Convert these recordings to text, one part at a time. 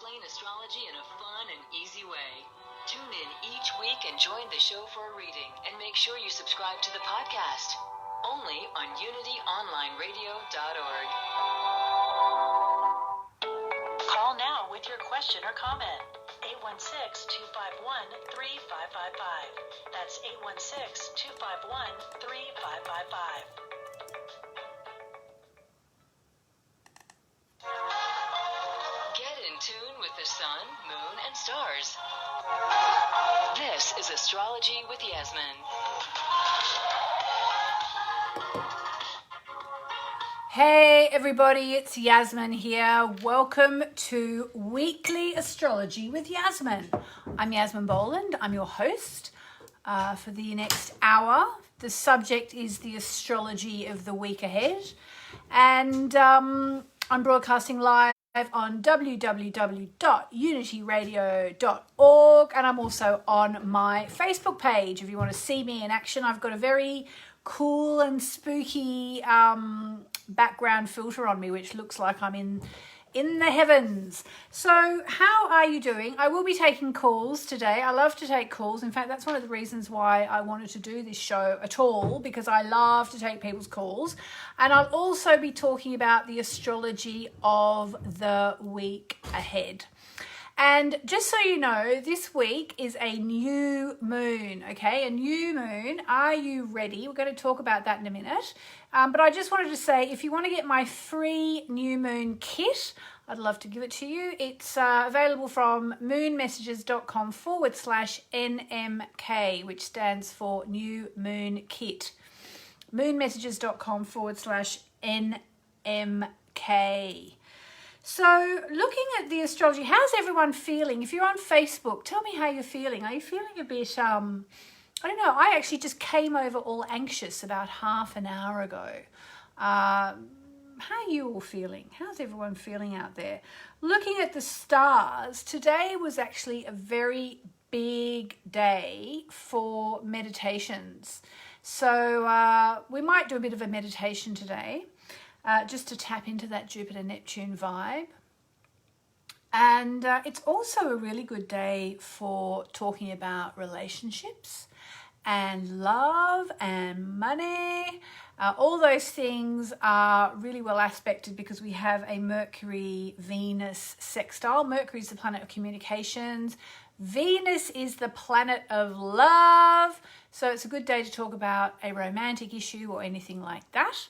explain astrology in a fun and easy way. Tune in each week and join the show for a reading, and make sure you subscribe to the podcast. Only on unityonlineradio.org. Call now with your question or comment. 816-251-3555. That's 816-251-3555. Get in tune with the sun, moon, and stars. This is Astrology with Yasmin. Hey everybody, it's Yasmin here. Welcome to Weekly Astrology with Yasmin. I'm Yasmin Boland. I'm your host for the next hour. The subject is the astrology of the week ahead. And I'm broadcasting live on www.unityradio.org, and I'm also on my Facebook page. If you want to see me in action, I've got a very cool and spooky background filter on me, which looks like I'm in the heavens. So how are you doing? I will be taking calls today. I love to take calls. In fact, that's one of the reasons why I wanted to do this show at all, because I love to take people's calls. And I'll also be talking about the astrology of the week ahead. And just so you know, this week is a new moon, okay? A new moon. Are you ready? We're going to talk about that in a minute. But I just wanted to say, if you want to get my free new moon kit, I'd love to give it to you. It's available from moonmessages.com/NMK, which stands for New Moon Kit. moonmessages.com/NMK. So looking at the astrology, how's everyone feeling? If you're on Facebook, tell me how you're feeling. Are you feeling a bit, I don't know, I actually just came over all anxious about half an hour ago. How are you all feeling? How's everyone feeling out there? Looking at the stars, today was actually a very big day for meditations. So we might do a bit of a meditation today. Just to tap into that Jupiter-Neptune vibe. And it's also a really good day for talking about relationships and love and money. All those things are really well aspected because we have a Mercury-Venus sextile. Mercury is the planet of communications. Venus is the planet of love. So it's a good day to talk about a romantic issue or anything like that.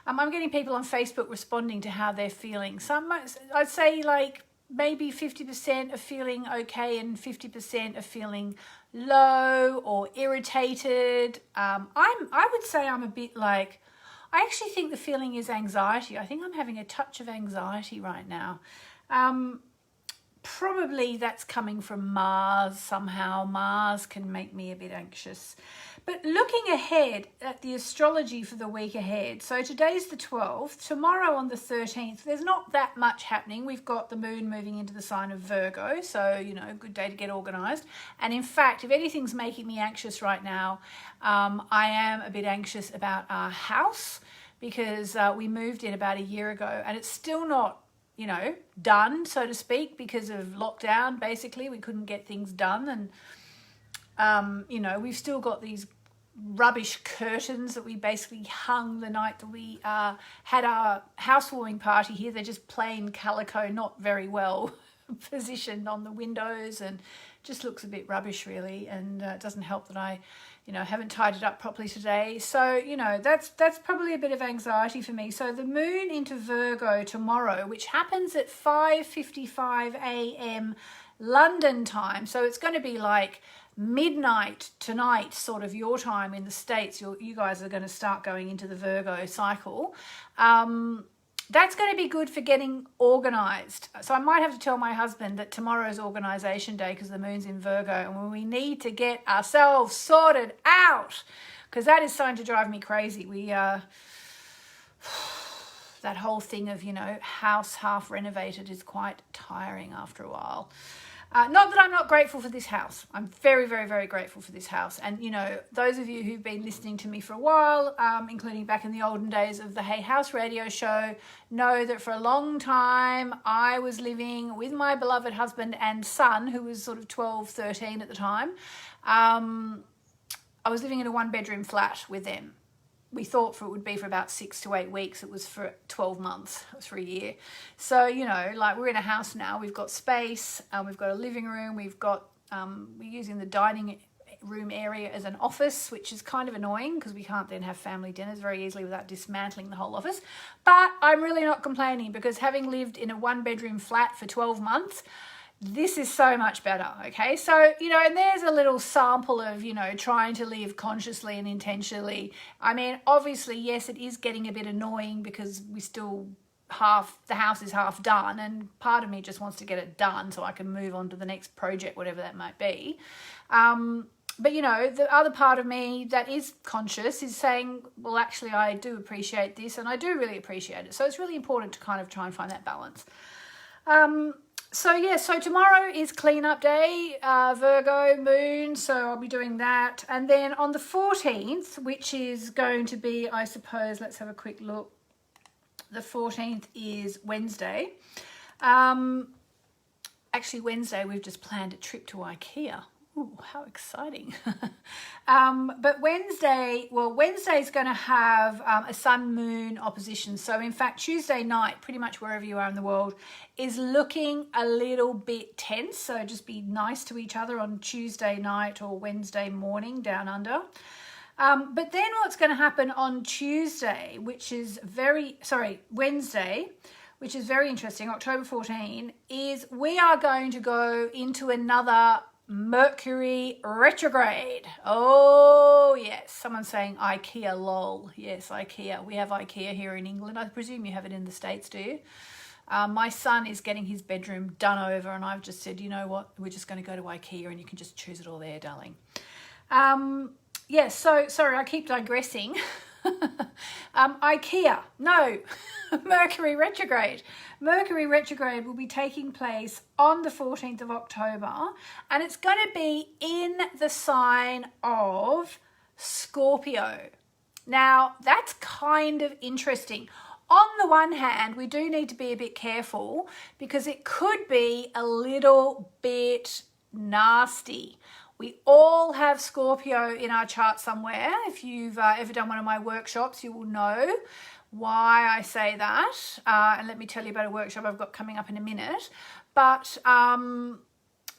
I'm getting people on Facebook responding to how they're feeling. Some, I'd say like maybe 50% are feeling okay and 50% are feeling low or irritated. I would say I'm a bit like, I actually think the feeling is anxiety. I think I'm having a touch of anxiety right now. Probably that's coming from Mars somehow. Mars can make me a bit anxious. But looking ahead at the astrology for the week ahead, so today's the 12th, tomorrow on the 13th, there's not that much happening. We've got the moon moving into the sign of Virgo, so, you know, good day to get organised. And in fact, if anything's making me anxious right now, I am a bit anxious about our house because we moved in about a year ago and it's still not, you know, done, so to speak, because of lockdown. Basically, we couldn't get things done. And, you know, we've still got these rubbish curtains that we basically hung the night that we had our housewarming party here. They're just plain calico, not very well positioned on the windows, and just looks a bit rubbish, really. And it doesn't help that I, you know, haven't tied it up properly today. So, you know, that's probably a bit of anxiety for me. So the moon into Virgo tomorrow, which happens at 5:55 a.m. London time. So it's going to be like midnight tonight, sort of your time in the States. You guys are going to start going into the Virgo cycle. That's going to be good for getting organised. So I might have to tell my husband that tomorrow's organisation day because the moon's in Virgo, and we need to get ourselves sorted out because that is starting to drive me crazy. That whole thing of, you know, house half renovated is quite tiring after a while. Not that I'm not grateful for this house. I'm very, very, very grateful for this house. And, you know, those of you who've been listening to me for a while, including back in the olden days of the Hey House radio show, know that for a long time I was living with my beloved husband and son, who was sort of 12, 13 at the time. I was living in a one-bedroom flat with them. We thought it would be for about 6 to 8 weeks. It was for 12 months. It was for a year. So, you know, like we're in a house now. We've got space. We've got a living room. We've got, we're using the dining room area as an office, which is kind of annoying because we can't then have family dinners very easily without dismantling the whole office. But I'm really not complaining because having lived in a one-bedroom flat for 12 months, this is so much better, okay? So, you know, and there's a little sample of, you know, trying to live consciously and intentionally. I mean, obviously, yes, it is getting a bit annoying because we still the house is half done, and part of me just wants to get it done so I can move on to the next project, whatever that might be. But, you know, the other part of me that is conscious is saying, well, actually, I do appreciate this and I do really appreciate it. So it's really important to kind of try and find that balance. So, yeah, so tomorrow is cleanup day, Virgo moon, so I'll be doing that. And then on the 14th, which is going to be, I suppose, let's have a quick look. The 14th is Wednesday. Actually, Wednesday, we've just planned a trip to IKEA. Ooh, how exciting. But Wednesday's going to have a sun-moon opposition. So, in fact, Tuesday night, pretty much wherever you are in the world, is looking a little bit tense. So just be nice to each other on Tuesday night or Wednesday morning down under. But then what's going to happen on Wednesday, which is very interesting, October 14, is we are going to go into another Mercury retrograde. Oh, yes. Someone's saying IKEA, lol. Yes, IKEA. We have IKEA here in England. I presume you have it in the States, do you? My son is getting his bedroom done over, and I've just said, you know what? We're just going to go to IKEA and you can just choose it all there, darling. Yes, so, sorry, I keep digressing. IKEA, no, Mercury retrograde. Mercury retrograde will be taking place on the 14th of October, and it's going to be in the sign of Scorpio. Now, that's kind of interesting. On the one hand, we do need to be a bit careful because it could be a little bit nasty. We all have Scorpio in our chart somewhere. If you've ever done one of my workshops, you will know why I say that. And let me tell you about a workshop I've got coming up in a minute. But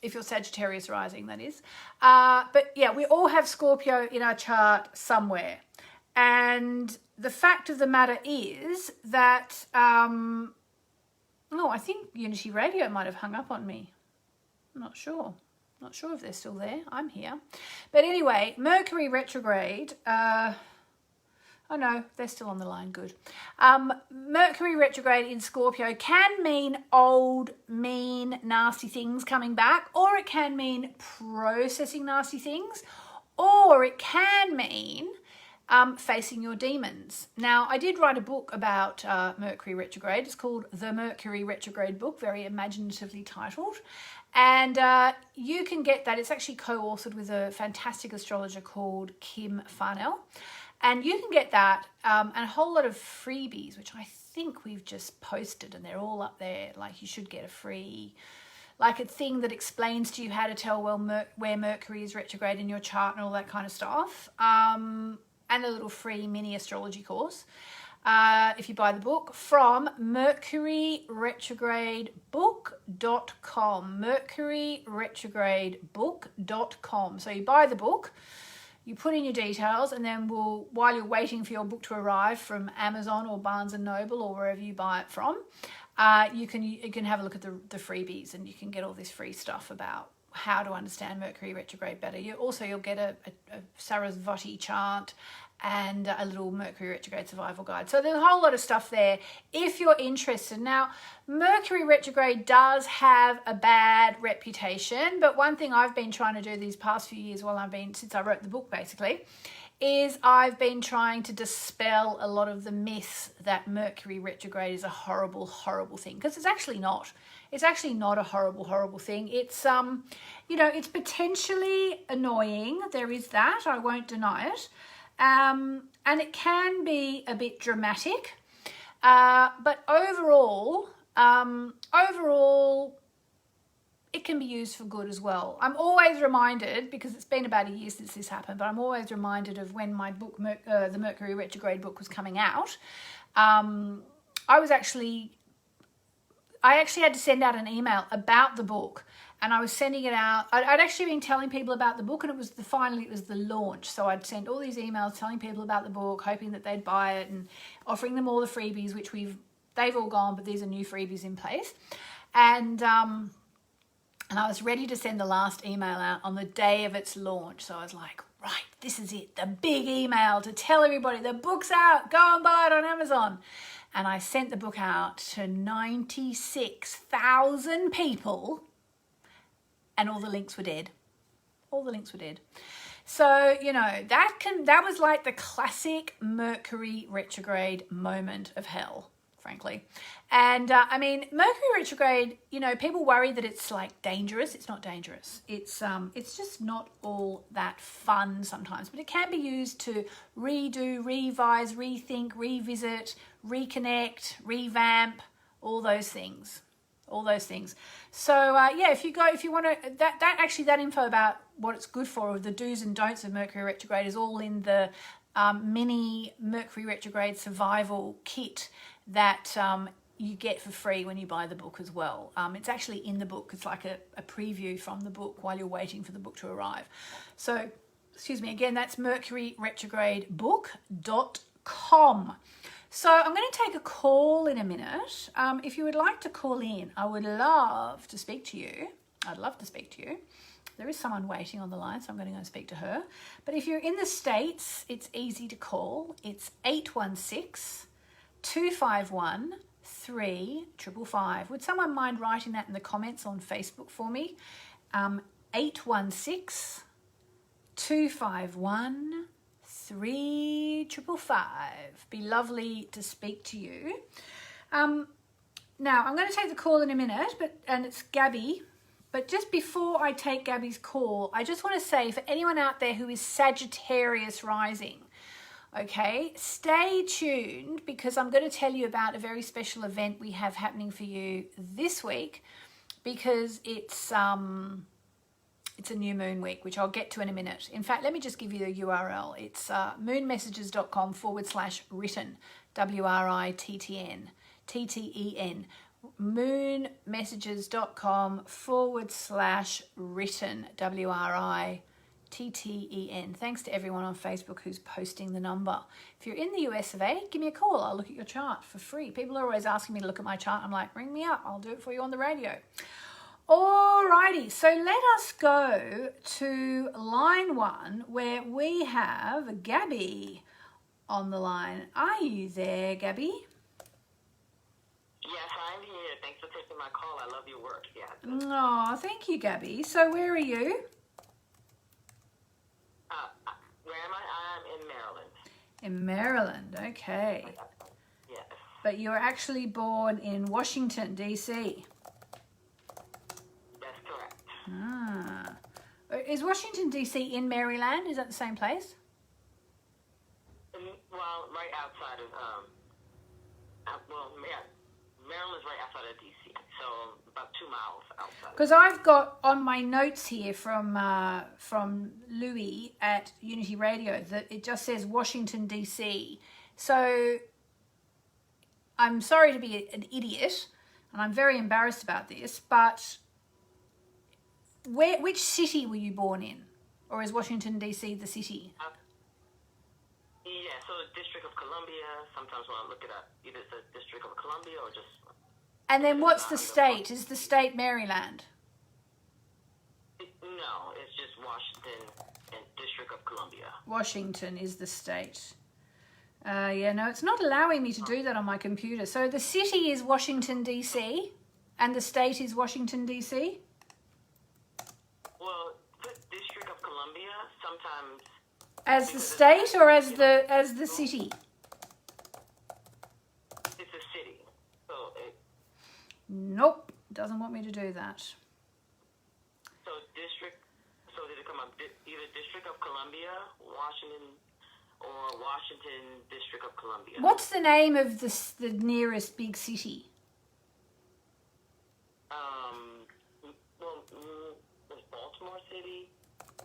if you're Sagittarius rising, that is. But yeah, we all have Scorpio in our chart somewhere. And the fact of the matter is that, I think Unity Radio might have hung up on me. I'm not sure. Not sure if they're still there. I'm here. But anyway, Mercury retrograde. Oh no, they're still on the line. Good. Mercury retrograde in Scorpio can mean old, mean, nasty things coming back, or it can mean processing nasty things, or it can mean facing your demons. Now, I did write a book about Mercury retrograde. It's called The Mercury Retrograde Book, very imaginatively titled. And you can get that. It's actually co-authored with a fantastic astrologer called Kim Farnell. And you can get that and a whole lot of freebies, which I think we've just posted, and they're all up there. Like, you should get a free, like a thing that explains to you how to tell where Mercury is retrograde in your chart and all that kind of stuff. And a little free mini astrology course. If you buy the book from mercuryretrogradebook.com, mercuryretrogradebook.com. So you buy the book, you put in your details, and then while you're waiting for your book to arrive from Amazon or Barnes & Noble or wherever you buy it from, you can have a look at the freebies, and you can get all this free stuff about how to understand Mercury retrograde better. You'll get a Sarasvati chart and a little Mercury retrograde survival guide. So there's a whole lot of stuff there if you're interested. Now, Mercury retrograde does have a bad reputation, but one thing I've been trying to do these past few years since I wrote the book basically, is I've been trying to dispel a lot of the myths that Mercury retrograde is a horrible, horrible thing, because it's actually not. It's actually not a horrible, horrible thing. It's, you know, it's potentially annoying. There is that. I won't deny it. And it can be a bit dramatic. But overall, it can be used for good as well. I'm always reminded, because it's been about a year since this happened, but I'm always reminded of when my book, the Mercury retrograde book, was coming out. I actually had to send out an email about the book, and I was sending it out. I'd actually been telling people about the book, and it was the launch. So I'd send all these emails telling people about the book, hoping that they'd buy it, and offering them all the freebies, which they've all gone, but these are new freebies in place. And I was ready to send the last email out on the day of its launch. So I was like, right, this is it, the big email to tell everybody the book's out, go and buy it on Amazon. And I sent the book out to 96,000 people, and all the links were dead. All the links were dead. So, you know, that was like the classic Mercury retrograde moment of hell, frankly. And I mean, Mercury retrograde, you know, people worry that it's like dangerous. It's not dangerous. It's just not all that fun sometimes, but it can be used to redo, revise, rethink, revisit, reconnect, revamp, all those things. So yeah, if you want to, that info about what it's good for, the do's and don'ts of Mercury retrograde, is all in the mini Mercury retrograde survival kit that you get for free when you buy the book as well. It's actually in the book. It's like a preview from the book while you're waiting for the book to arrive. So, excuse me, again, that's mercuryretrogradebook.com. So I'm going to take a call in a minute. If you would like to call in, I would love to speak to you. I'd love to speak to you. There is someone waiting on the line, so I'm going to go and speak to her. But if you're in the States, it's easy to call. It's 816-251-3555. Would someone mind writing that in the comments on Facebook for me? 816-251-3555. Be lovely to speak to you. Now, I'm going to take the call in a minute, and it's Gabby. But just before I take Gabby's call, I just want to say, for anyone out there who is Sagittarius rising, okay, stay tuned, because I'm going to tell you about a very special event we have happening for you this week, because it's a new moon week, which I'll get to in a minute. In fact, let me just give you the URL. It's moonmessages.com/written, WRITTEN, moonmessages.com/written, WRITTEN. Thanks to everyone on Facebook who's posting the number. If you're in the US of A, give me a call. I'll look at your chart for free. People are always asking me to look at my chart. I'm like, ring me up. I'll do it for you on the radio. Alrighty, so let us go to line 1, where we have Gabby on the line. Are you there, Gabby? Yes, I'm here. Thanks for taking my call. I love your work. Yeah. Oh, thank you, Gabby. So where are you? Where am I? I'm in Maryland. In Maryland, okay. Yes. But you're actually born in Washington, D.C. That's correct. Ah. Is Washington, D.C. in Maryland? Is that the same place? Well, right outside of, Maryland's right outside of D.C., so about 2 miles outside. Because I've got on my notes here from Louis at Unity Radio that it just says Washington, D.C. So I'm sorry to be an idiot, and I'm very embarrassed about this, but which city were you born in? Or is Washington, D.C. the city? Yeah, so the District of Columbia. Sometimes when I look it up, either it's the District of Columbia or just... And then what's the state? Is the state Maryland? No, it's just Washington and District of Columbia. Washington is the state. Yeah, no, it's not allowing me to do that on my computer. So the city is Washington, D.C. and the state is Washington, D.C.? Well, the District of Columbia, sometimes As the state or as the city? It's a city. So Nope, doesn't want me to do that. so district. So did it come up either District of Columbia, Washington, or Washington District of Columbia? What's the name of the nearest big city? Was Baltimore City?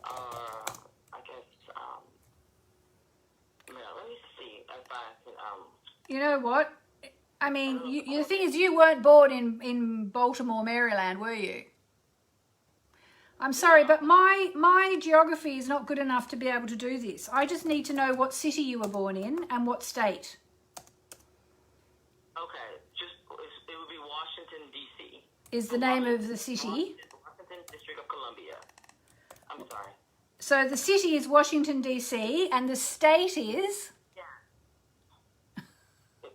I guess. Let me see if I can. You know what? I mean, the thing is, you weren't born in Baltimore, Maryland, were you? I'm sorry, but my geography is not good enough to be able to do this. I just need to know what city you were born in and what state. Okay, it would be Washington, D.C. Is the name of the city? Washington District of Columbia. I'm sorry. So the city is Washington, D.C., and the state is? Yeah.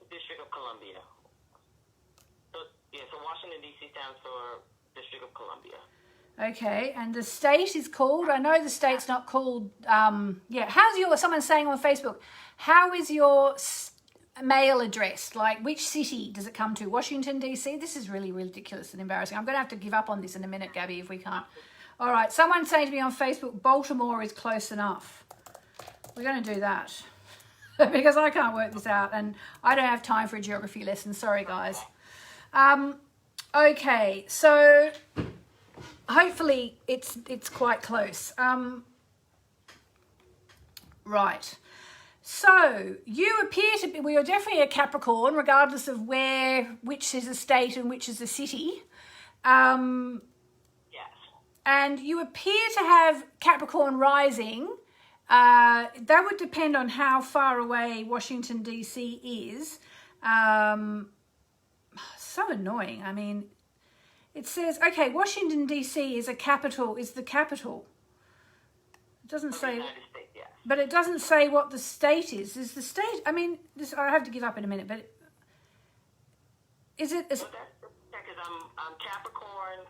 District of Columbia. So Washington, D.C. stands for District of Columbia. Okay, and the state is called, I know the state's not called, someone's saying on Facebook, how is your mail address? Like, which city does it come to? Washington, D.C.? This is really ridiculous and embarrassing. I'm going to have to give up on this in a minute, Gabby, if we can't. All right, someone's saying to me on Facebook, Baltimore is close enough. We're going to do that because I can't work this out and I don't have time for a geography lesson. Sorry, guys. Okay, so hopefully it's quite close. Right. So you appear to be, well, you're definitely a Capricorn, regardless of which is a state and which is a city. Yes. And you appear to have Capricorn rising. That would depend on how far away Washington, D.C. is. So annoying. I mean, it says, okay, Washington, D.C. is the capital. It doesn't say, United States, yes. but it doesn't say what the state is. Is the state, I mean, I have to give up in a minute, but is it... Because I'm Capricorn,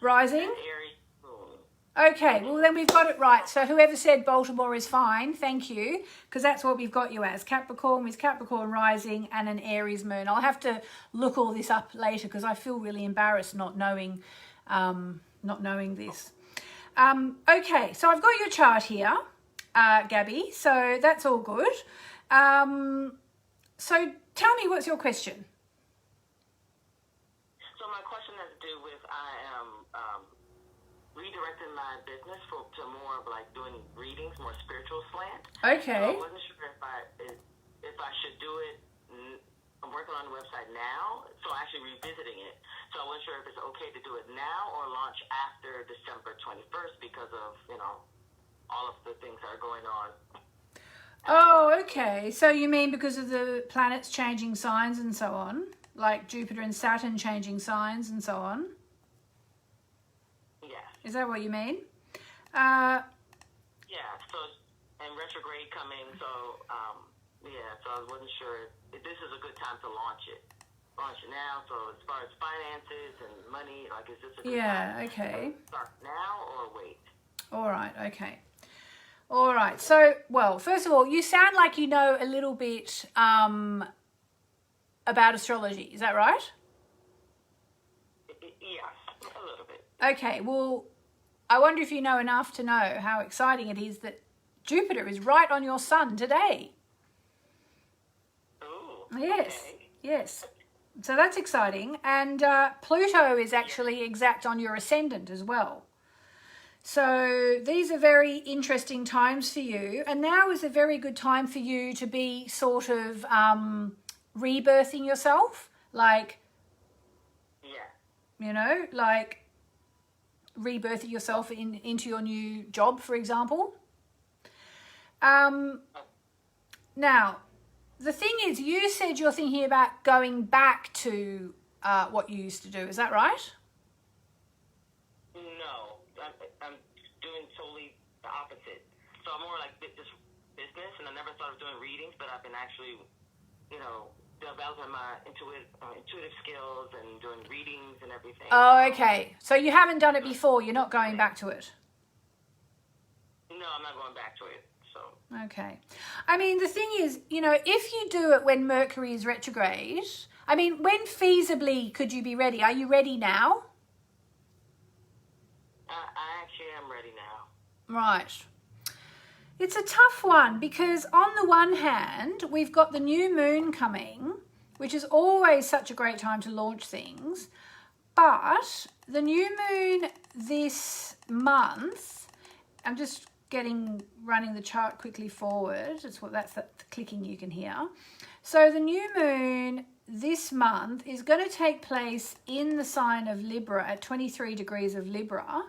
rising? and Aries moon. Okay, well then we've got it right. So whoever said Baltimore is fine, thank you, because that's what we've got you as. Capricorn with Capricorn rising and an Aries moon. I'll have to look all this up later because I feel really embarrassed not knowing this. Okay, so I've got your chart here, Gabby, so that's all good. So tell me, what's your question? So my question has to do with I am redirecting my business to more of like doing readings, more spiritual slant. Okay. So I wasn't sure if I should do it. I'm working on the website now, so I'm actually revisiting it. So I wasn't sure if it's okay to do it now or launch after December 21st because of, all of the things that are going on. Oh, okay. So you mean because of the planets changing signs and so on? Like Jupiter and Saturn changing signs and so on? Yes. Is that what you mean? Yeah, so, and retrograde coming, so, so I wasn't sure if this is a good time to launch it now. So as far as finances and money, like, is this a good time okay. to start now or wait? All right, okay. All right, so, well, first of all, you sound like you know a little bit about astrology. Is that right? Yes, a little bit. Okay, well, I wonder if you know enough to know how exciting it is that Jupiter is right on your sun today. Ooh, Yes, okay. yes. So that's exciting. And Pluto is actually exact on your ascendant as well. So these are very interesting times for you. And now is a very good time for you to be sort of rebirthing yourself. Like, like rebirthing yourself into your new job, for example. Now, the thing is, you said you're thinking about going back to what you used to do. Is that right? No, I'm doing totally the opposite. So I'm more like this business, and I never thought of doing readings, but I've been actually, developing my intuitive skills and doing readings and everything. Oh, okay. So you haven't done it before. You're not going back to it. No, No, I'm not going back to it. So. Okay. I mean, the thing is, if you do it when Mercury is retrograde, I mean, when feasibly could you be ready? Are you ready now? I actually am ready now. Right. It's a tough one because on the one hand, we've got the new moon coming, which is always such a great time to launch things. But the new moon this month, I'm just running the chart quickly forward. That's the clicking you can hear. So the new moon this month is going to take place in the sign of Libra at 23 degrees of Libra,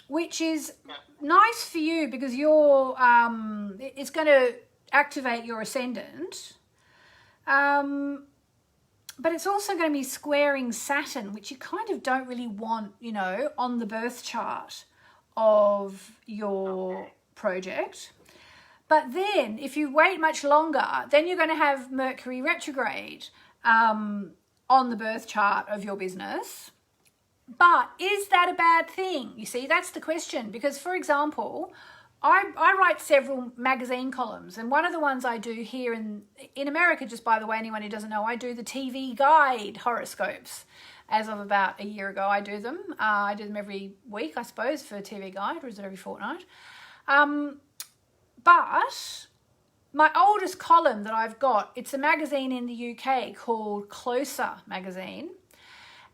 which is nice for you because it's going to activate your ascendant. But it's also going to be squaring Saturn, which you kind of don't really want, on the birth chart of your project. But then if you wait much longer, then you're going to have Mercury retrograde on the birth chart of your business. But is that a bad thing? You see, that's the question. Because, for example, I write several magazine columns, and one of the ones I do here in America, just by the way, anyone who doesn't know, I do the TV Guide horoscopes. As of about a year ago, I do them. I do them every week, I suppose, for TV Guide, or is it every fortnight? But my oldest column that I've got, it's a magazine in the UK called Closer magazine.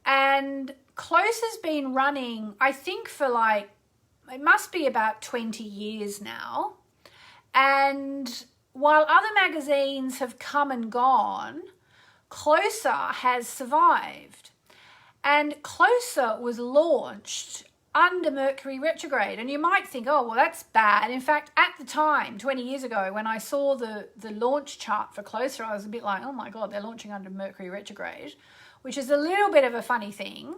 And Closer's been running, I think, for it must be about 20 years now. And while other magazines have come and gone, Closer has survived. And Closer was launched under Mercury retrograde. And you might think, oh, well, that's bad. In fact, at the time, 20 years ago, when I saw the launch chart for Closer, I was a bit like, oh my God, they're launching under Mercury retrograde, which is a little bit of a funny thing,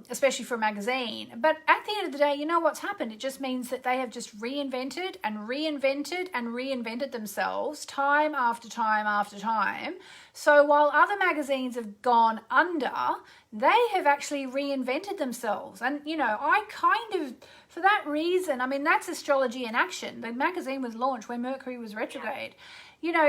especially for a magazine. But at the end of the day, you know what's happened? It just means that they have just reinvented and reinvented and reinvented themselves time after time after time. So while other magazines have gone under, they have actually reinvented themselves. And, I kind of, for that reason, I mean, that's astrology in action. The magazine was launched when Mercury was retrograde.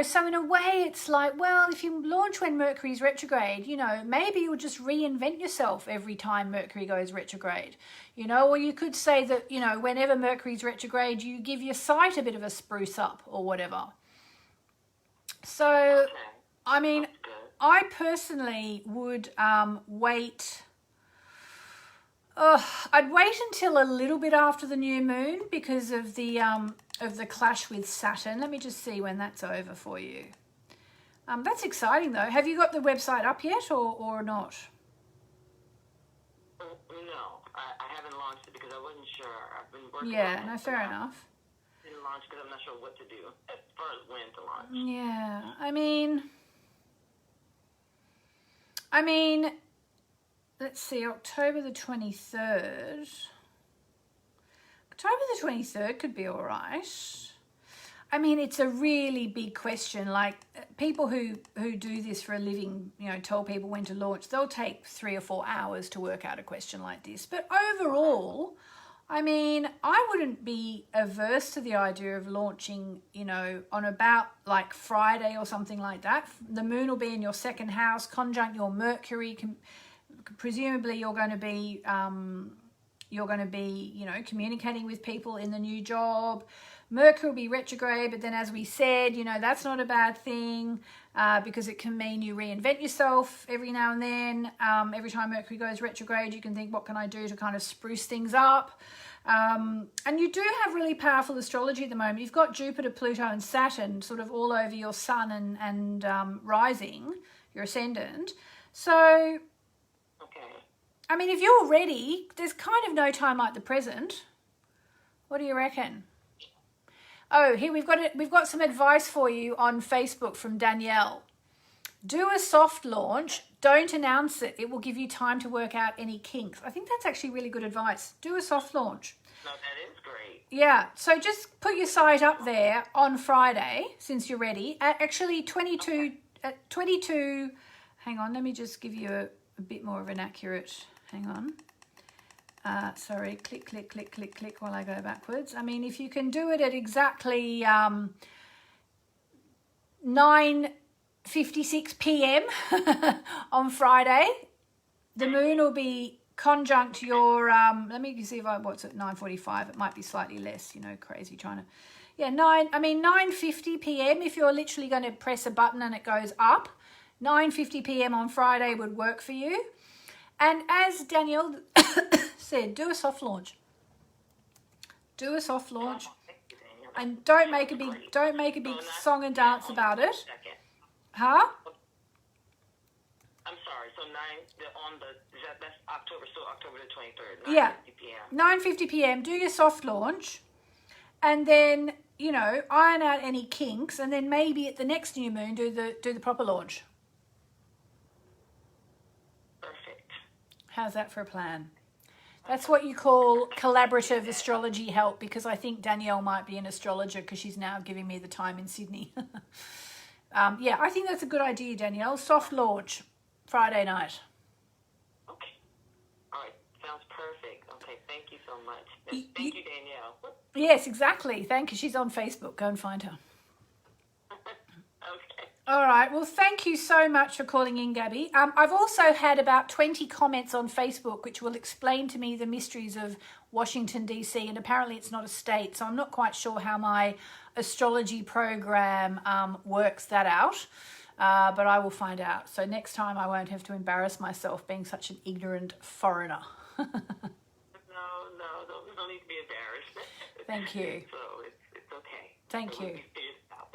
So in a way it's like, well, if you launch when Mercury's retrograde, maybe you'll just reinvent yourself every time Mercury goes retrograde, or you could say that, whenever Mercury's retrograde, you give your site a bit of a spruce up or whatever. So, I mean, I personally would wait. I'd wait until a little bit after the new moon because of the clash with Saturn. Let me just see when that's over for you. That's exciting though. Have you got the website up yet or not? No, I haven't launched it because I wasn't sure. I've been working Yeah, on no, it. fair enough. Didn't launch because I'm not sure what to do as far as when to launch. Yeah, I mean, let's see, October the 23rd. October the 23rd could be all right. I mean, it's a really big question. Like, people who do this for a living, tell people when to launch, they'll take 3 or 4 hours to work out a question like this. But overall, I mean, I wouldn't be averse to the idea of launching, on about like Friday or something like that. The moon will be in your second house, conjunct your Mercury. Presumably you're going to be, communicating with people in the new job. Mercury will be retrograde, but then as we said, that's not a bad thing because it can mean you reinvent yourself every now and then. Every time Mercury goes retrograde, you can think, what can I do to kind of spruce things up? And you do have really powerful astrology at the moment. You've got Jupiter, Pluto and Saturn sort of all over your sun and rising, your ascendant. So, I mean, if you're ready, there's kind of no time like the present. What do you reckon? Oh, here we've got some advice for you on Facebook from Danielle. Do a soft launch. Don't announce it. It will give you time to work out any kinks. I think that's actually really good advice. Do a soft launch. No, that is great. Yeah. So just put your site up there on Friday, since you're ready. At actually 22. Hang on. Let me just give you a bit more of an accurate. Hang on. Sorry, click while I go backwards. I mean, if you can do it at exactly 9:56 p.m. on Friday, the moon will be conjunct your, let me see if what's at 9:45. It might be slightly less, you know, crazy trying to, yeah, 9:50 p.m. if you're literally going to press a button and it goes up. 9:50 p.m. on Friday would work for you. And as Danielle said, do a soft launch. Do a soft launch. And don't make a big song and dance about it. Huh? I'm sorry. So that's October. So October the 23rd. 9:50 Yeah. p.m. 9:50 p.m. Do your soft launch, and then, you know, iron out any kinks, and then maybe at the next new moon do the proper launch. Perfect. How's that for a plan? That's what you call collaborative astrology help, because I think Danielle might be an astrologer because she's now giving me the time in Sydney. Yeah, I think that's a good idea, Danielle. Soft launch, Friday night. Okay. All right. Sounds perfect. Okay. Thank you so much. Thank you, Danielle. Yes, exactly. Thank you. She's on Facebook. Go and find her. Okay. All right. Well, thank you so much for calling in, Gabby. I've also had about 20 comments on Facebook which will explain to me the mysteries of Washington, D.C. And apparently it's not a state, so I'm not quite sure how my astrology program works that out, but I will find out. So next time I won't have to embarrass myself being such an ignorant foreigner. No, don't need to be embarrassed. Thank you. So it's okay. Thank you. Figure it out.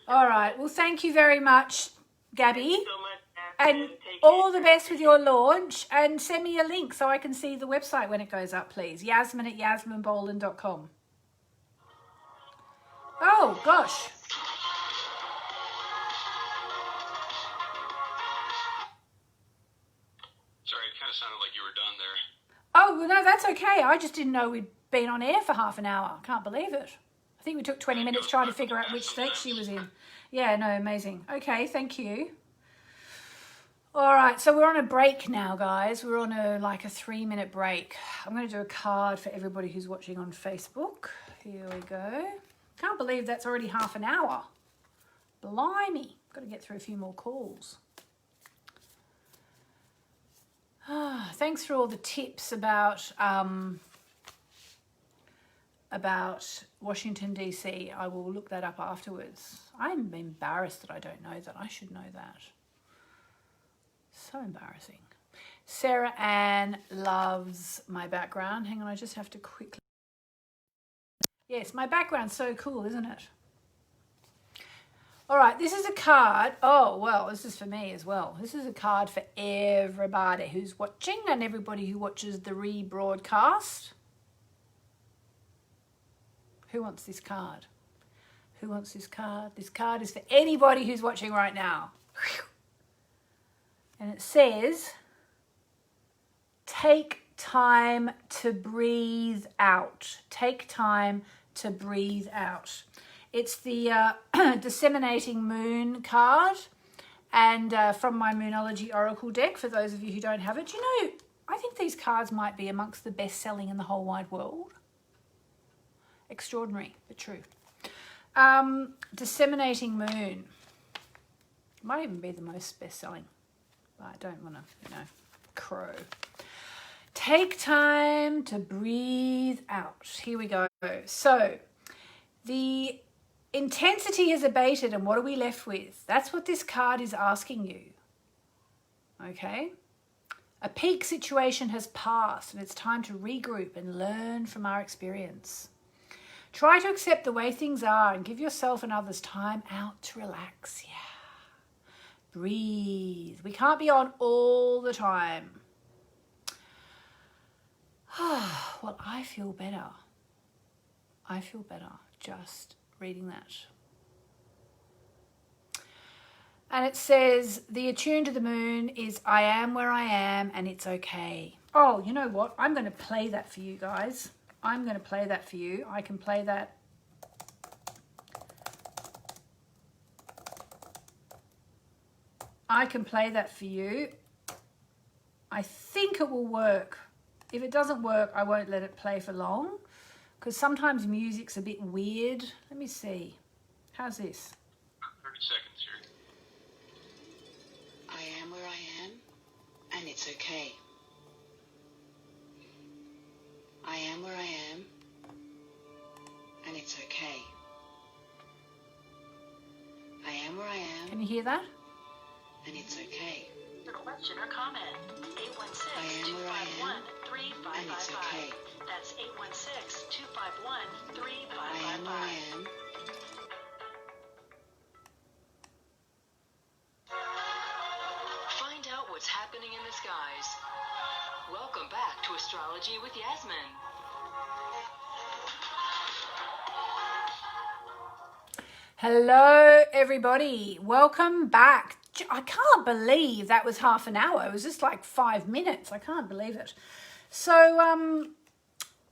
All right. Well, thank you very much, Gabby. Thank you so much, Yasmin. And Take all care. the best with your launch. And send me a link so I can see the website when it goes up, please. Yasmin at yasminboland.com. Oh, gosh. Sorry, it kind of sounded like you were done there. Oh, well, no, that's okay. I just didn't know we'd been on air for half an hour. Can't believe it. I think we took 20 minutes trying to figure out which state she was in. Yeah, no, amazing. Okay, thank you. All right, so we're on a break now, guys. We're on a 3-minute break. I'm going to do a card for everybody who's watching on Facebook. Here we go. Can't believe that's already half an hour. Blimey. Got to get through a few more calls. Thanks for all the tips about Washington, D.C. I will look that up afterwards. I'm embarrassed that I don't know that. I should know that. So embarrassing. Sarah Ann loves my background. Hang on, I just have to quickly... Yes, my background's so cool, isn't it? All right, this is a card. Oh, well, this is for me as well. This is a card for everybody who's watching and everybody who watches the rebroadcast. Who wants this card? Who wants this card? This card is for anybody who's watching right now. And it says, take time to breathe out. Take time to breathe out. It's the Disseminating Moon card, and from my Moonology Oracle deck, for those of you who don't have it. You know, I think these cards might be amongst the best-selling in the whole wide world. Extraordinary, but true. Disseminating Moon. Might even be the most best-selling, but I don't want to, crow. Take time to breathe out. Here we go. So, the intensity has abated, and what are we left with? That's what this card is asking you. Okay? A peak situation has passed, and it's time to regroup and learn from our experience. Try to accept the way things are and give yourself and others time out to relax. Yeah. Breathe. We can't be on all the time. Well, I feel better. I feel better just reading that. And it says, the attune to the moon is I am where I am and it's okay. Oh, you know what? I'm going to play that for you guys. I'm going to play that for you. I can play that. I can play that for you. I think it will work. If it doesn't work, I won't let it play for long, because sometimes music's a bit weird. Let me see. How's this? 30 seconds here. I am where I am, and it's okay. I am where I am, and it's okay. I am where I am, Can you hear that? and it's okay. For question or comment, I am where I am, and it's 816-251-3555. okay. That's 816-251-3555. I am where I am, Find out what's happening in the skies. Welcome back to Astrology with Yasmin. Hello, everybody. Welcome back. I can't believe that was half an hour. It was just like 5 minutes. I can't believe it. So,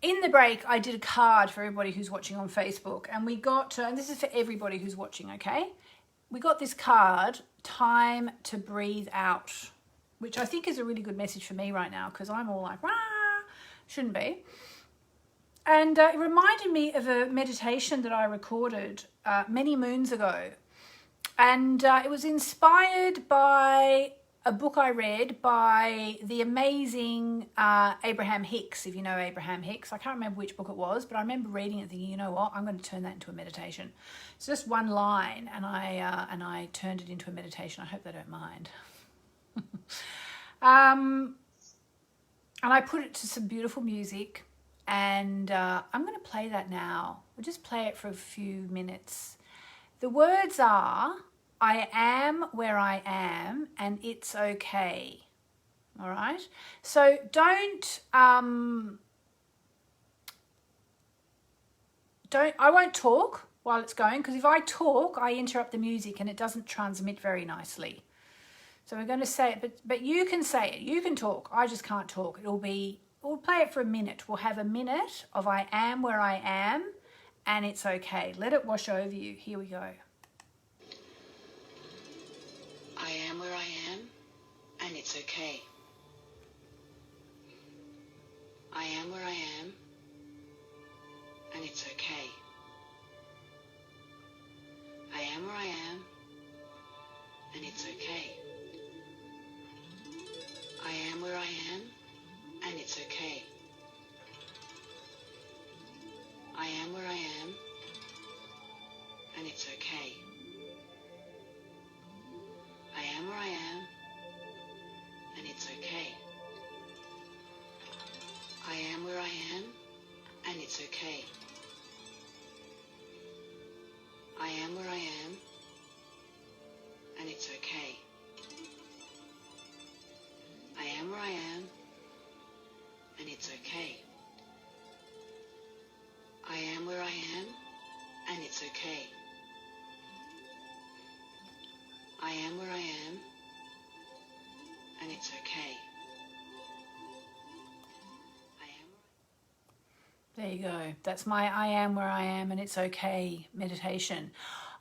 in the break, I did a card for everybody who's watching on Facebook, and we got, and this is for everybody who's watching, okay? We got this card, Time to Breathe Out, which I think is a really good message for me right now, because I'm all like, rah, shouldn't be. And it reminded me of a meditation that I recorded many moons ago. And it was inspired by a book I read by the amazing Abraham Hicks, if you know Abraham Hicks. I can't remember which book it was, but I remember reading it and thinking, you know what, I'm going to turn that into a meditation. It's just one line, and I turned it into a meditation. I hope they don't mind. And I put it to some beautiful music, and I'm going to play that now. We'll just play it for a few minutes. The words are, I am where I am, and it's okay. All right? So I won't talk while it's going, because if I talk, I interrupt the music and it doesn't transmit very nicely. So we're going to say it, but you can say it. You can talk. I just can't talk. We'll play it for a minute. We'll have a minute of I am where I am, and it's okay. Let it wash over you. Here we go. I am where I am, and it's okay. I am where I am, and it's okay. I am where I am, and it's okay. I am where I am, and it's okay. I am where I am, and it's okay. I am where I am, and it's okay. I am where I am, and it's okay. I am where I am, and it's okay. I am where I am, and it's okay. I am where I am, and it's okay. I am where I am, and it's okay. There you go. That's my I am where I am, and it's okay meditation.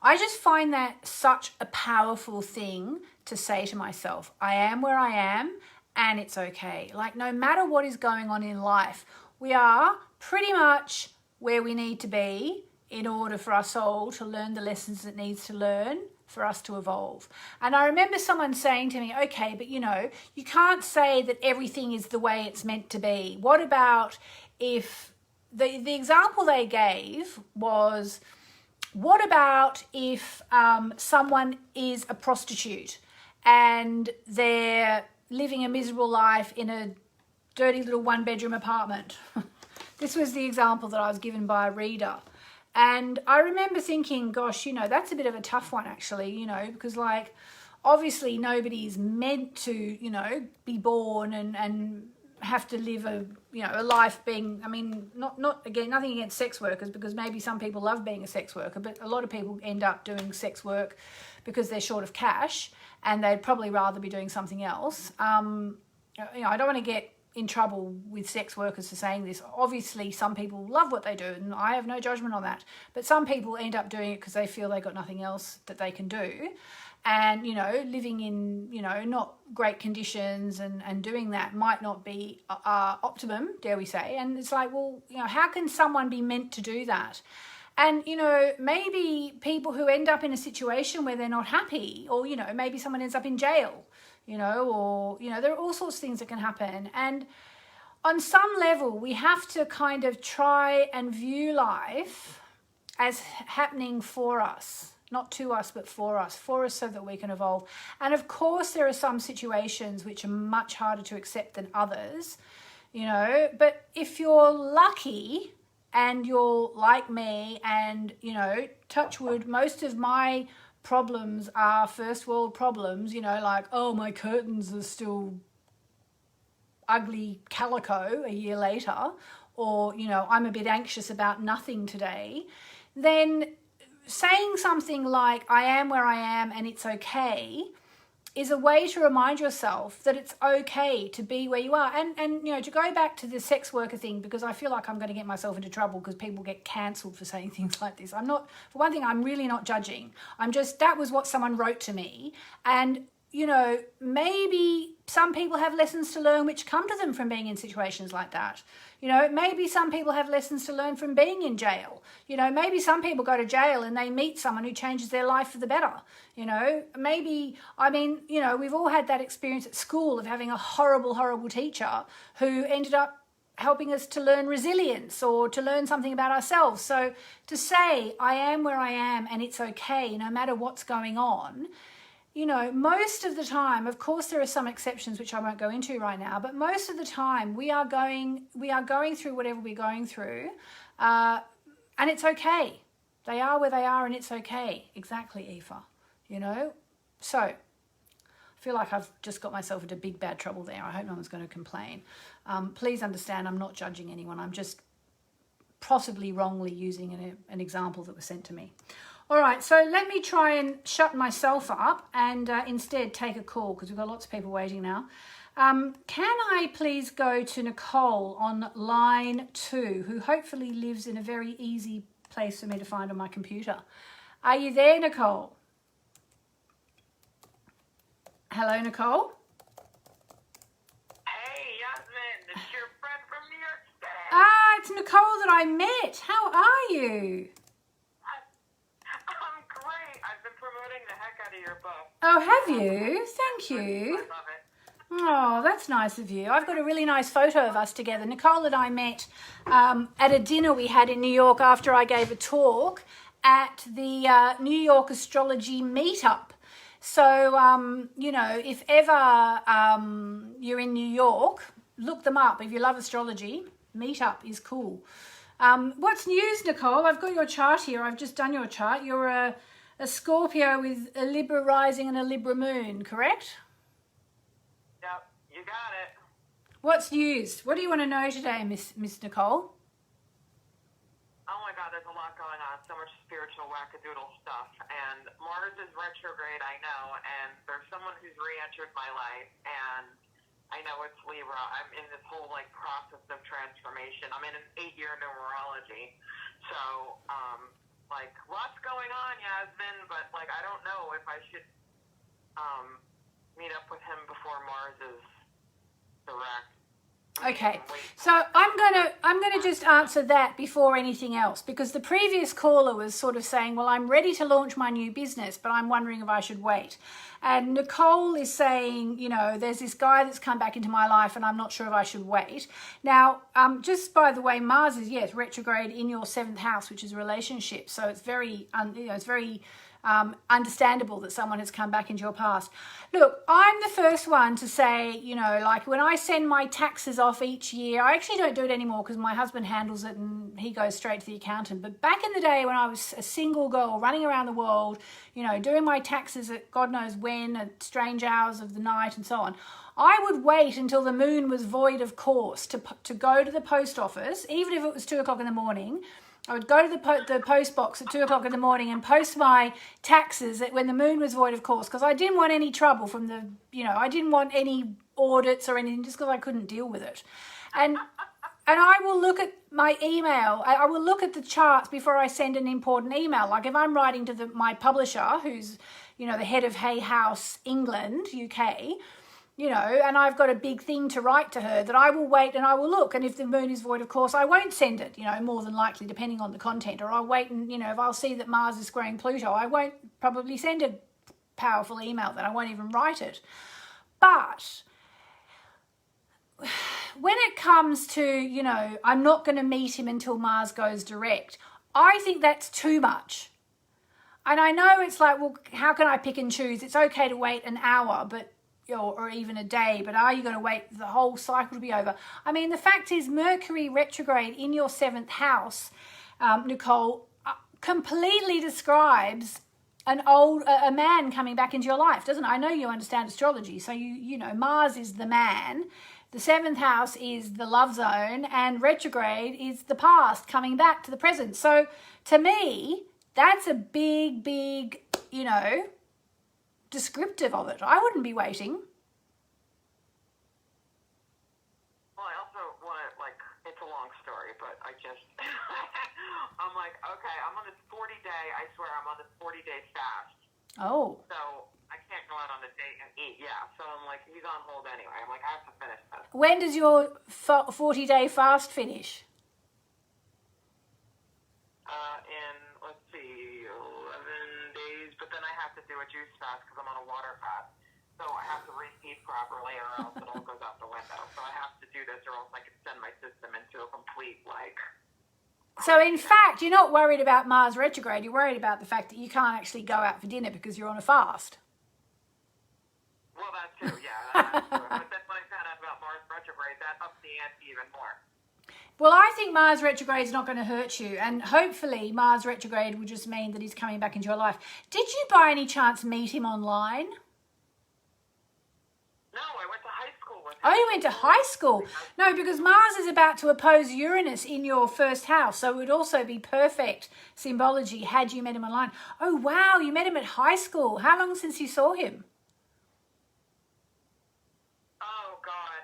I just find that such a powerful thing to say to myself. I am where I am, and it's okay. Like, no matter what is going on in life, we are pretty much where we need to be in order for our soul to learn the lessons it needs to learn for us to evolve. And I remember someone saying to me, okay, but you know, you can't say that everything is the way it's meant to be. What about if the example they gave was, what about if someone is a prostitute and they're living a miserable life in a dirty little one-bedroom apartment? This was the example that I was given by a reader. And I remember thinking, gosh, you know, that's a bit of a tough one actually, you know, because like, obviously nobody's meant to, you know, be born and have to live a, you know, a life being, I mean, not again, nothing against sex workers, because maybe some people love being a sex worker, but a lot of people end up doing sex work because they're short of cash and they'd probably rather be doing something else. You know, I don't want to get in trouble with sex workers for saying this. Obviously, some people love what they do, and I have no judgment on that. But some people end up doing it because they feel they got nothing else that they can do. and, living in, not great conditions and doing that might not be optimum, dare we say. And it's like, well, how can someone be meant to do that? And, maybe people who end up in a situation where they're not happy, or, maybe someone ends up in jail, or, there are all sorts of things that can happen. And on some level, we have to kind of try and view life as happening for us, not to us, but for us so that we can evolve. And of course, there are some situations which are much harder to accept than others, but if you're lucky and you're like me and, touch wood, most of my problems are first world problems, like, oh, my curtains are still ugly calico a year later, or, I'm a bit anxious about nothing today, then saying something like, I am where I am and it's okay, is a way to remind yourself that it's okay to be where you are. And to go back to the sex worker thing, because I feel like I'm going to get myself into trouble because people get cancelled for saying things like this. I'm not, for one thing, I'm really not judging. That was what someone wrote to me. And, maybe some people have lessons to learn which come to them from being in situations like that. Maybe some people have lessons to learn from being in jail. Maybe some people go to jail and they meet someone who changes their life for the better. Maybe, we've all had that experience at school of having a horrible, horrible teacher who ended up helping us to learn resilience or to learn something about ourselves. So to say, I am where I am and it's okay, no matter what's going on, most of the time, of course, there are some exceptions which I won't go into right now, but most of the time we are going through whatever we're going through, and it's okay. They are where they are, and it's okay. Exactly, Aoife. So I feel like I've just got myself into big bad trouble there. I hope no one's going to complain. Please understand, I'm not judging anyone. I'm just possibly wrongly using an example that was sent to me. All right, so let me try and shut myself up and instead take a call, because we've got lots of people waiting now. Can I please go to Nicole on line 2, who hopefully lives in a very easy place for me to find on my computer? Are you there, Nicole? Hello, Nicole? Hey, Yasmin, it's your friend from New York State. Ah, it's Nicole that I met. How are you? I'm great. I've been promoting the heck out of your book. Oh, have you? Thank you. I love it. Oh, that's nice of you. I've got a really nice photo of us together. Nicole and I met at a dinner we had in New York after I gave a talk at the New York Astrology Meetup. So, if ever you're in New York, look them up. If you love astrology, Meetup is cool. What's news, Nicole? I've got your chart here. I've just done your chart. You're a Scorpio with a Libra rising and a Libra moon, correct? Yep, you got it. What's news? What do you want to know today, Miss Nicole? Oh my God, there's a lot going on. So much spiritual wackadoodle stuff. And Mars is retrograde, I know. And there's someone who's re-entered my life. And I know it's Libra. I'm in this whole process of transformation. I'm in an 8-year numerology. So, lots going on, Yasmin. But I don't know if I should meet up with him before Mars is direct. Okay, so I'm gonna just answer that before anything else, because the previous caller was sort of saying, well, I'm ready to launch my new business, but I'm wondering if I should wait. And Nicole is saying, there's this guy that's come back into my life and I'm not sure if I should wait. Now, just by the way, Mars is, yes, retrograde in your 7th house, which is relationships. So it's very, understandable that someone has come back into your past. Look, I'm the first one to say, when I send my taxes off each year, I actually don't do it anymore because my husband handles it and he goes straight to the accountant. But back in the day when I was a single girl running around the world, doing my taxes at God knows when, at strange hours of the night and so on, I would wait until the moon was void of course to go to the post office, even if it was 2 o'clock in the morning. I would go to the post box at 2 o'clock in the morning and post my taxes when the moon was void of course, because I didn't want any trouble from I didn't want any audits or anything, just because I couldn't deal with it. And And I will look at my email. I will look at the charts before I send an important email. Like if I'm writing to my publisher, who's, the head of Hay House, England, UK, and I've got a big thing to write to her, that I will wait and I will look. And if the moon is void, of course, I won't send it, more than likely, depending on the content. Or I'll wait and, if I'll see that Mars is squaring Pluto, I won't probably send a powerful email then. I won't even write it. But when it comes to, I'm not going to meet him until Mars goes direct, I think that's too much. And I know it's like, well, how can I pick and choose? It's okay to wait an hour, but or even a day, but are you going to wait the whole cycle to be over? I mean, the fact is Mercury retrograde in your 7th house, Nicole, completely describes a man coming back into your life, doesn't it? I know you understand astrology, so you know Mars is the man, the 7th house is the love zone, and retrograde is the past coming back to the present. So to me, that's a big, descriptive of it. I wouldn't be waiting. Well, I also want to, it's a long story, but I just, I'm like, okay, I'm on this 40-day, I swear I'm on this 40-day fast. Oh. So I can't go out on a date and eat, yeah. So I'm like, he's on hold anyway. I'm like, I have to finish this. When does your 40-day fast finish? In, let's see, 11 days, but then I have to do a juice fast because I'm on a water fast. So I have to repeat properly or else it all goes out the window. So I have to do this or else I can send my system into a complete, So in fact, you're not worried about Mars retrograde. You're worried about the fact that you can't actually go out for dinner because you're on a fast. Well, that too, yeah. That's true. But then when I found out about Mars retrograde, that ups the ante even more. Well, I think Mars retrograde is not going to hurt you. And hopefully Mars retrograde will just mean that he's coming back into your life. Did you by any chance meet him online? No, I went to high school with him. Oh, you went to high school? No, because Mars is about to oppose Uranus in your 1st house. So it would also be perfect symbology had you met him online. Oh, wow, you met him at high school. How long since you saw him? Oh, God.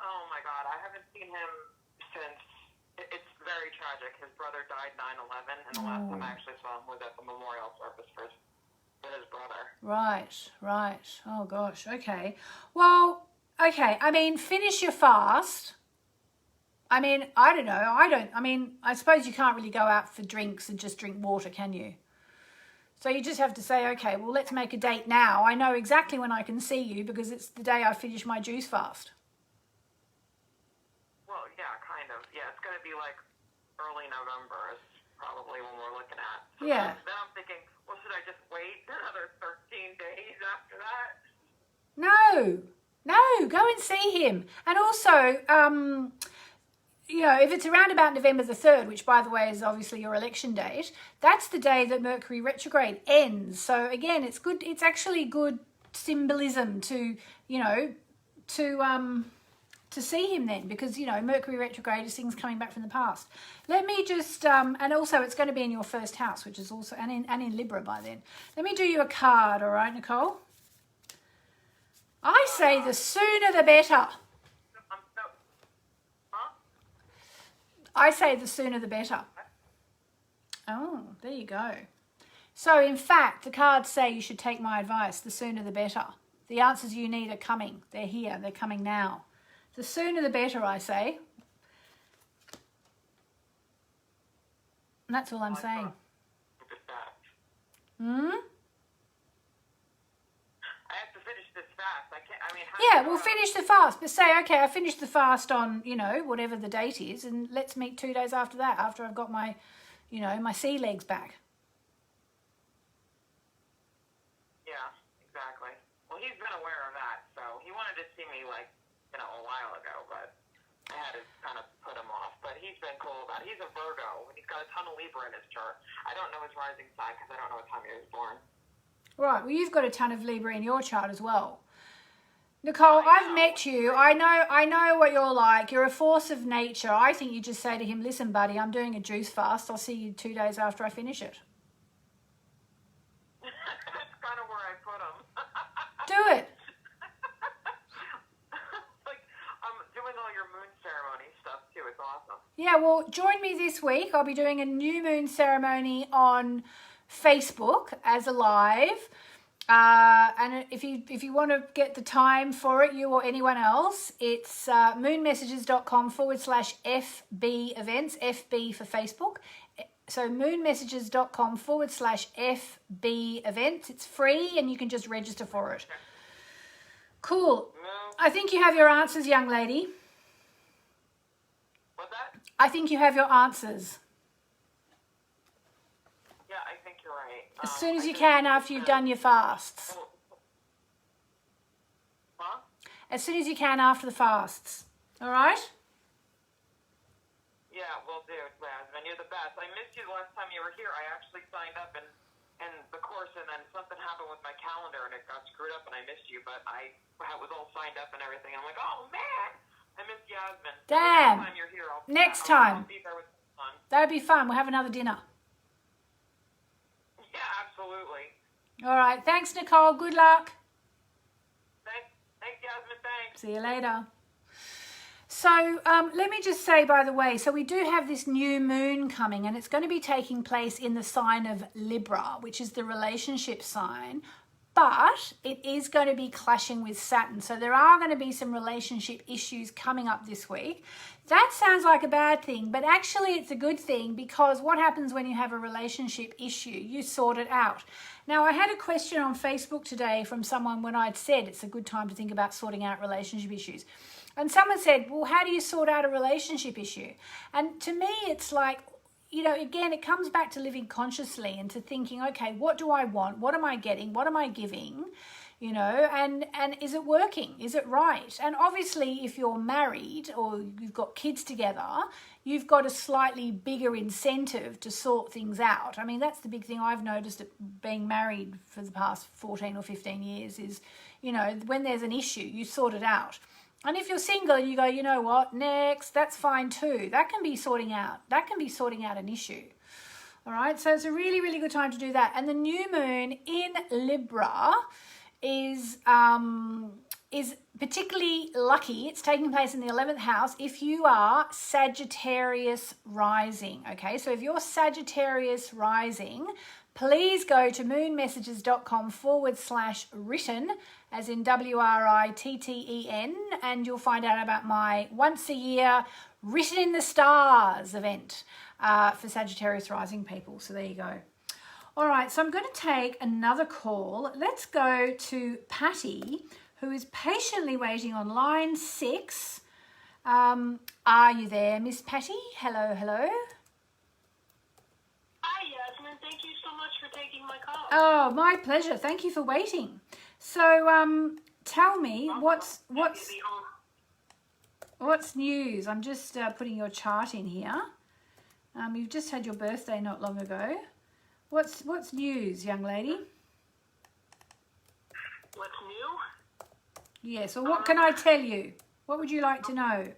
Oh, my God. I haven't seen him since, it's very tragic. His brother died 9/11, and the last time I actually saw him was at the memorial service for his brother. Right. Oh, gosh. Okay. Well, okay. I mean, finish your fast. I mean, I don't know. I suppose you can't really go out for drinks and just drink water, can you? So you just have to say, okay, well, let's make a date now. I know exactly when I can see you because it's the day I finish my juice fast. Well, yeah, kind of. Yeah, it's going to be early November is probably when we're looking at. So Yeah. Then I'm thinking, well, should I just wait another 13 days after that? No, go and see him. And also, if it's around about November the 3rd, which by the way is obviously your election date, that's the day that Mercury retrograde ends. So again, it's good. It's actually good symbolism to see him then, because Mercury retrograde is things coming back from the past. Let me just and also it's going to be in your 1st house, which is also and in Libra by then. Let me do you a card, all right, Nicole? I say the sooner the better. I say the sooner the better. Oh, there you go. So in fact, the cards say you should take my advice. The sooner the better. The answers you need are coming. They're here. They're coming now. The sooner the better, I say. And that's all I'm saying. I have to finish this fast. Yeah, we'll finish the fast. But say, okay, I finished the fast on, whatever the date is, and let's meet 2 days after that, after I've got my, my sea legs back. Yeah, exactly. Well, he's been aware of that, so he wanted to see me, a while ago, but I had to kind of put him off. But he's been cool about it. He's a Virgo, and he's got a ton of Libra in his chart. I don't know his rising sign because I don't know what time he was born. Right, well, you've got a ton of Libra in your chart as well. Nicole, I've met you. I know what you're like. You're a force of nature. I think you just say to him, listen, buddy, I'm doing a juice fast. I'll see you 2 days after I finish it. That's kind of where I put him. Do it. I'm doing all your moon ceremony stuff, too. too. It's awesome. Yeah, well, join me this week. I'll be doing a new moon ceremony on Facebook as a live. And if you want to get the time for it, you or anyone else, it's moonmessages.com/FB events, FB for Facebook. So moonmessages.com/FB events. It's free and you can just register for it. Cool. I think you have your answers, young lady. What's that? I think you have your answers. Yeah, I think you're right. As soon as you can after you've done your fasts. Huh? As soon as you can after the fasts. All right? Yeah, will do, Yasmin. You're the best. I missed you the last time you were here. I actually signed up in the course, and then something happened with my calendar, and it got screwed up, and I missed you. But I was all signed up and everything. I'm like, oh, man, I missed Yasmin. Damn. Next time you're here, Next time. I'll be there with fun. That'd be fun. We'll have another dinner. Yeah, absolutely. All right. Thanks, Nicole. Good luck. Thanks, Yasmin. Thanks. See you later. So let me just say, by the way, so we do have this new moon coming, and it's going to be taking place in the sign of Libra, which is the relationship sign, but it is going to be clashing with Saturn. So there are going to be some relationship issues coming up this week. That sounds like a bad thing, but actually it's a good thing, because what happens when you have a relationship issue? You sort it out. Now, I had a question on Facebook today from someone when I'd said it's a good time to think about sorting out relationship issues. And someone said, well, how do you sort out a relationship issue? And to me, it's like, you know, again, it comes back to living consciously and to thinking, okay, what do I want? What am I getting? What am I giving? You know, and is it working? Is it right? And obviously, if you're married or you've got kids together, you've got a slightly bigger incentive to sort things out. I mean, that's the big thing I've noticed at being married for the past 14 or 15 years is, you know, when there's an issue, you sort it out. And if you're single, you go, you know what, next, that's fine too. That can be sorting out an issue. All right, so it's a really, really good time to do that. And the new moon in Libra is particularly lucky. It's taking place in the 11th house if you are Sagittarius rising. Okay, so if you're Sagittarius rising, please go to moonmessages.com/written, as in WRITTEN, and you'll find out about my once a year Written in the Stars event for Sagittarius rising people. So there you go. All right, so I'm going to take another call. Let's go to Patty, who is patiently waiting on line 6. Are you there, Miss Patty? Hello, hello. Hi, Yasmin. Thank you so much for taking my call. Oh, my pleasure. Thank you for waiting. So, tell me, what's news? I'm just putting your chart in here. You've just had your birthday not long ago. What's news, young lady? What's new? Yes, or what can I tell you? What would you like to know? I'd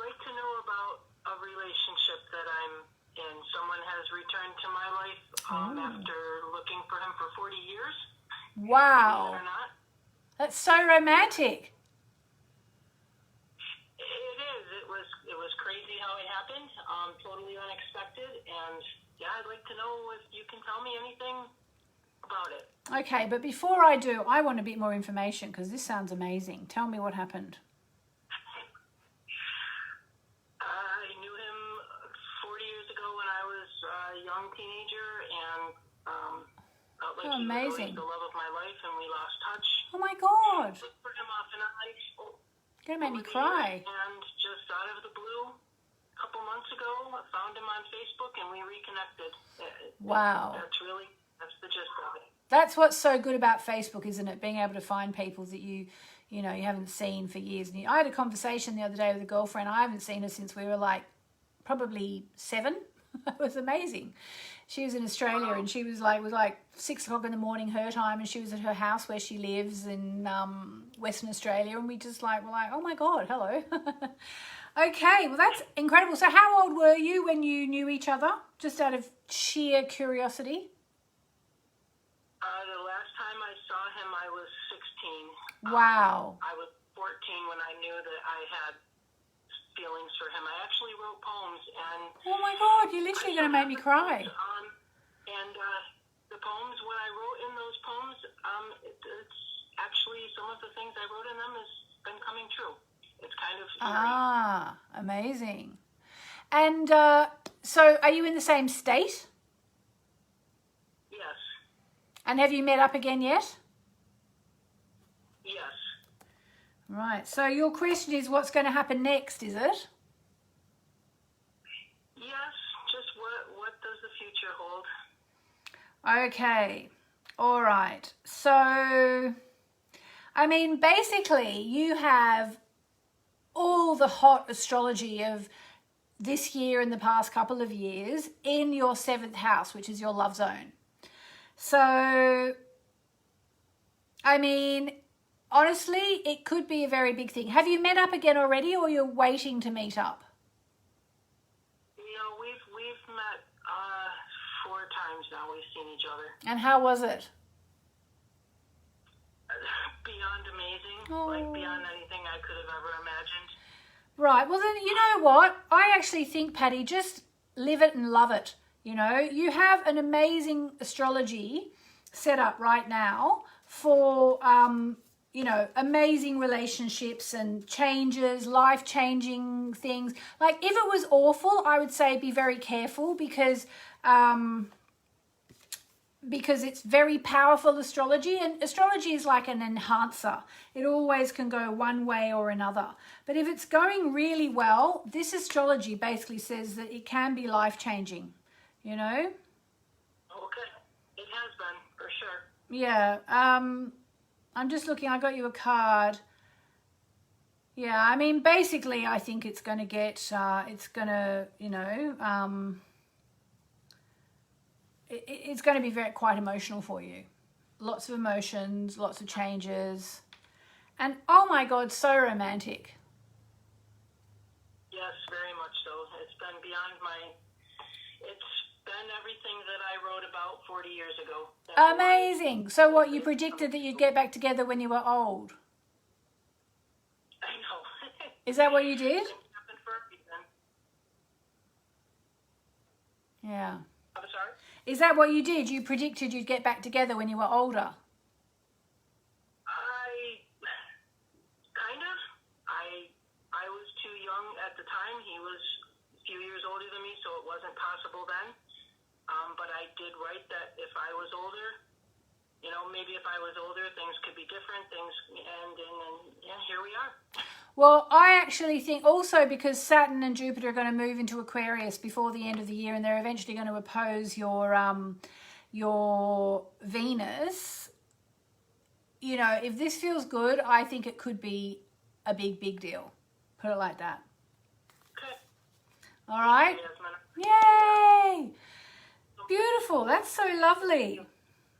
like to know about a relationship that I'm in. Someone has returned to my life after looking for him for 40 years. Wow. Believe it or not. That's so romantic. It is. It was crazy how it happened. Totally unexpected. And yeah, I'd like to know if you can tell me anything about it. Okay, but before I do, I want a bit more information because this sounds amazing. Tell me what happened. I knew him 40 years ago when I was a young teenager, and felt like he was amazing. always the love of my life, and we lost touch. Oh my God. Put him off and on. You're going to make me cry. And just out of the blue, a couple months ago, I found him on Facebook, and we reconnected. Wow. That's the gist of it. That's what's so good about Facebook, isn't it? Being able to find people that you haven't seen for years. And I had a conversation the other day with a girlfriend. I haven't seen her since we were like probably 7. It was amazing. She was in Australia, and she was like 6 o'clock in the morning her time, and she was at her house where she lives in Western Australia, and we just were like, oh my God, hello. Okay, well that's incredible. So how old were you when you knew each other? Just out of sheer curiosity. The last time I saw him, I was 16. Wow. I was 14 when I knew that I had feelings for him. I actually wrote poems, and Oh my God, you're literally going to make me cry. And the poems, what I wrote in those poems, it's actually some of the things I wrote in them has been coming true. It's kind of eerie. Ah, amazing. And so are you in the same state? Yes. And have you met up again yet? Yes. Right. So your question is what's going to happen next, is it? Yes. Just what does the future hold? Okay. All right. So, I mean, basically you have all the hot astrology of this year and the past couple of years in your 7th house, which is your love zone. So, I mean, honestly, it could be a very big thing. Have you met up again already, or you're waiting to meet up? No, we've met 4 times now. We've seen each other. And how was it? Beyond amazing. Oh. Like beyond anything I could have ever imagined. Right. Well, then, you know what? I actually think, Patty, just live it and love it. You know, you have an amazing astrology set up right now for, you know, amazing relationships and changes, life-changing things. Like, if it was awful, I would say be very careful because it's very powerful astrology, and astrology is like an enhancer. It always can go one way or another. But if it's going really well, this astrology basically says that it can be life-changing, you know? Okay. It has been, for sure. Yeah. I'm just looking. I got you a card. Yeah, I mean, basically, I think it's going to get, it's going to, you know, it's going to be quite emotional for you. Lots of emotions, lots of changes. And, oh my God, so romantic. Yes, very much so. It's been beyond it's been everything that I wrote about 40 years ago. Amazing. So what, you predicted that you'd get back together when you were old? I know. Is that what you did? Things happen for a reason. Yeah. I'm sorry? Is that what you did? You predicted you'd get back together when you were older? I was too young at the time. He was a few years older than me, so it wasn't possible then. But I did write that if I was older, you know, maybe if I was older, things could be different. And yeah, here we are. Well, I actually think also because Saturn and Jupiter are going to move into Aquarius before the end of the year, and they're eventually going to oppose your Venus. You know, if this feels good, I think it could be a big deal. Put it like that. Okay. All right. Yasmin. Yay! Beautiful. That's so lovely.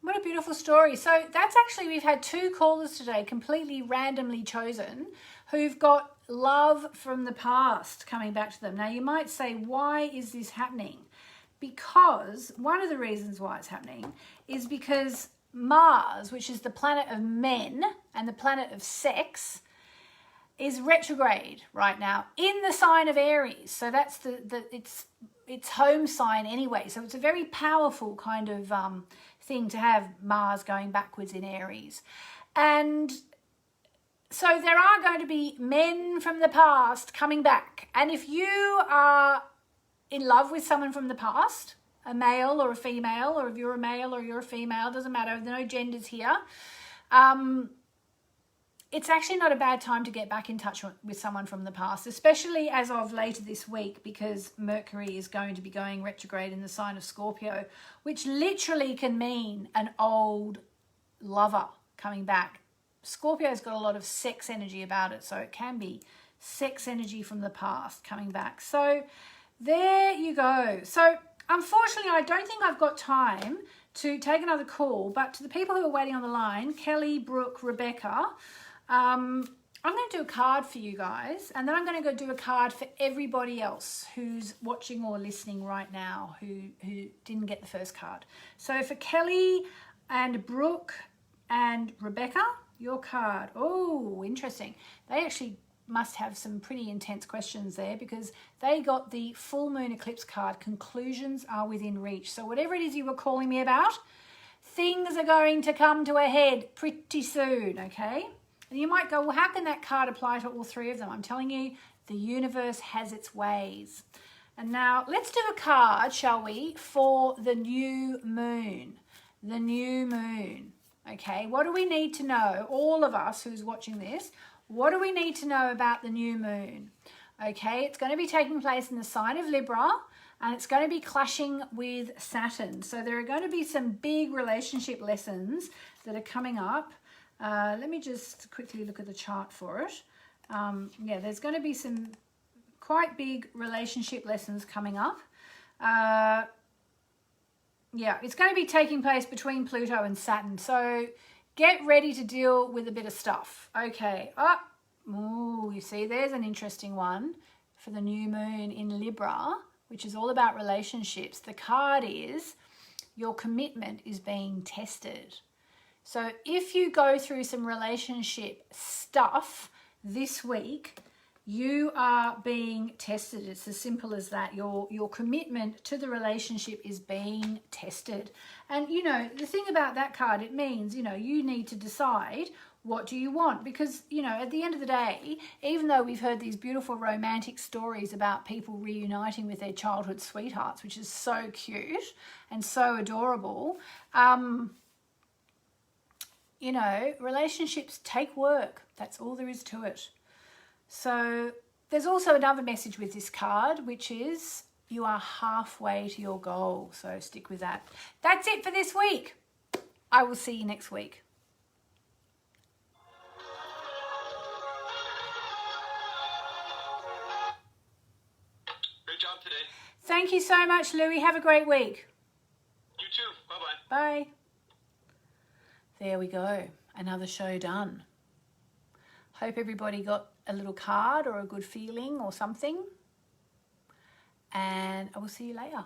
What a beautiful story. So that's actually, we've had 2 callers today, completely randomly chosen, who've got love from the past coming back to them. Now, you might say, why is this happening? Because one of the reasons why it's happening is because Mars, which is the planet of men and the planet of sex, is retrograde right now in the sign of Aries. So that's its home sign anyway. So it's a very powerful kind of thing to have Mars going backwards in Aries. And so there are going to be men from the past coming back. And if you are in love with someone from the past, a male or a female, or if you're a male or you're a female, doesn't matter, there are no genders here. It's actually not a bad time to get back in touch with someone from the past, especially as of later this week, because Mercury is going to be going retrograde in the sign of Scorpio, which literally can mean an old lover coming back. Scorpio's got a lot of sex energy about it, so it can be sex energy from the past coming back. So there you go. So unfortunately, I don't think I've got time to take another call, but to the people who are waiting on the line, Kelly, Brooke, Rebecca, I'm going to do a card for you guys, and then I'm going to go do a card for everybody else who's watching or listening right now who didn't get the first card. So for Kelly and Brooke and Rebecca, your card. Oh, interesting. They actually must have some pretty intense questions there, because they got the full moon eclipse card. Conclusions are within reach. So whatever it is you were calling me about, things are going to come to a head pretty soon, okay? And you might go, well, how can that card apply to all three of them? I'm telling you, the universe has its ways. And now let's do a card, shall we, for the new moon. The new moon, okay? What do we need to know, all of us who's watching this, what do we need to know about the new moon? Okay, it's going to be taking place in the sign of Libra, and it's going to be clashing with Saturn. So there are going to be some big relationship lessons that are coming up. Let me just quickly look at the chart for it. Yeah, there's going to be some quite big relationship lessons coming up. Yeah, it's going to be taking place between Pluto and Saturn. So get ready to deal with a bit of stuff. Okay. Oh, you see, there's an interesting one for the new moon in Libra, which is all about relationships. The card is your commitment is being tested. So if you go through some relationship stuff this week, you are being tested. It's as simple as that. Your commitment to the relationship is being tested. And, you know, the thing about that card, it means, you know, you need to decide what do you want. Because, you know, at the end of the day, even though we've heard these beautiful romantic stories about people reuniting with their childhood sweethearts, which is so cute and so adorable, you know, relationships take work. That's all there is to it. So there's also another message with this card, which is you are halfway to your goal. So stick with that. That's it for this week. I will see you next week. Great job today. Thank you so much, Louie. Have a great week. You too. Bye-bye. Bye. There we go. Another show done. Hope everybody got a little card or a good feeling or something. And I will see you later.